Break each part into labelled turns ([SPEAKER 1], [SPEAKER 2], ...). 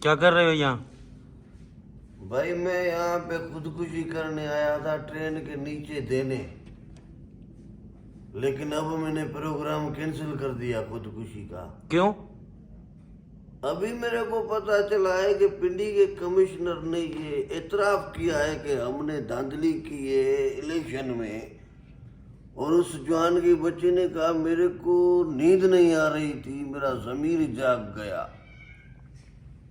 [SPEAKER 1] کیا کر رہے ہو یہاں؟
[SPEAKER 2] بھائی میں یہاں پہ خودکشی کرنے آیا تھا ٹرین کے نیچے دینے، لیکن اب میں نے پروگرام کینسل کر دیا خودکشی کا۔
[SPEAKER 1] کیوں؟
[SPEAKER 2] ابھی میرے کو پتا چلا ہے کہ پنڈی کے کمشنر نے یہ اعتراف کیا ہے کہ ہم نے دھاندلی کی ہے الیکشن میں، اور اس جوان کے بچے نے کہا میرے کو نیند نہیں آ رہی تھی، میرا ضمیر جاگ گیا۔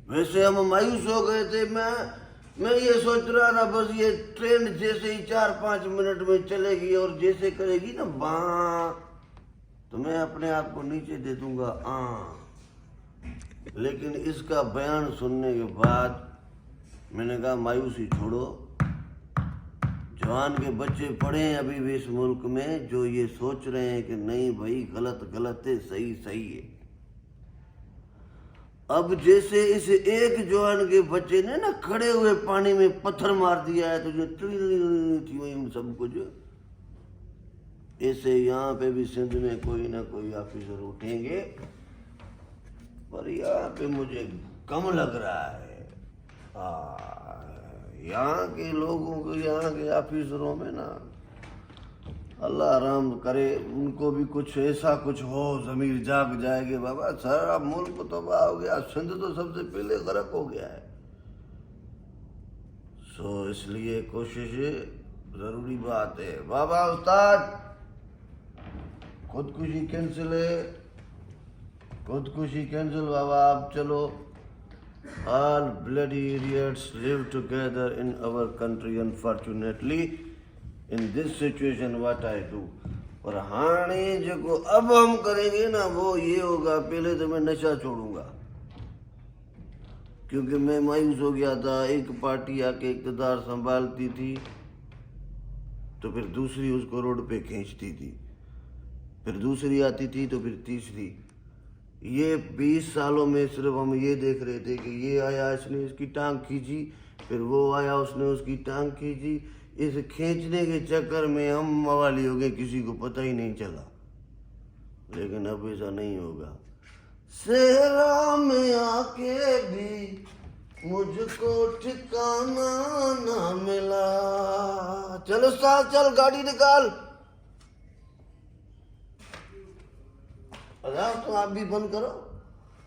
[SPEAKER 2] ویسے ہم مایوس ہو گئے تھے، میں یہ سوچ رہا تھا بس یہ ٹرین جیسے ہی 4-5 منٹ میں چلے گی اور جیسے کرے گی نا باں تو میں اپنے آپ کو نیچے دے دوں گا لیکن اس کا بیان سننے کے بعد میں نے کہا مایوسی چھوڑو، جوان کے بچے پڑھے ہیں ابھی بھی اس ملک میں جو یہ سوچ رہے ہیں کہ نہیں بھائی غلط غلط ہے، صحیح صحیح ہے۔ اب جیسے اس ایک جوان کے بچے نے نا کھڑے ہوئے پانی میں پتھر مار دیا ہے تو جو تھی وہی سب کچھ ایسے یہاں پہ بھی سندھ میں کوئی نہ کوئی آفیسر اٹھیں گے، پر یہاں پہ مجھے کم لگ رہا ہے۔ یہاں کے لوگوں کو، یہاں کے آفیسروں میں نا اللہ رحم کرے، ان کو بھی کچھ ایسا کچھ ہو، ضمیر جاگ جائے کہ بابا سارا ملک تباہ ہو گیا، سندھ تو سب سے پہلے غرق ہو گیا ہے۔ اس لیے کوشش ضروری بات ہے۔ بابا استاد خودکشی کینسل ہے، خودکشی کینسل بابا، آپ چلو۔ All bloody idiots live together in our country, unfortunately. In this situation, what I do? اور ہانے جو اب ہم کریں گے نا وہ یہ ہوگا، پہلے تو میں نشہ چھوڑوں گا، کیونکہ میں مایوس ہو گیا تھا۔ ایک پارٹی آ کے اقتدار سنبھالتی تھی تو پھر دوسری اس کو روڈ پہ کھینچتی تھی، پھر دوسری آتی تھی تو پھر تیسری۔ یہ 20 سالوں میں صرف ہم یہ دیکھ رہے تھے کہ یہ آیا اس نے اس کی ٹانگ کھینچی، پھر وہ آیا اس نے اس کی ٹانگ کھینچی۔ اس کھینچنے کے چکر میں ہم موالی ہو گئے، کسی کو پتہ ہی نہیں چلا۔ لیکن اب ایسا نہیں ہوگا۔ صحرا میں آ کے بھی مجھ کو ٹھکانا نہ ملا۔ چل استاد چل، گاڑی نکال۔ تو آپ بھی بند کرو۔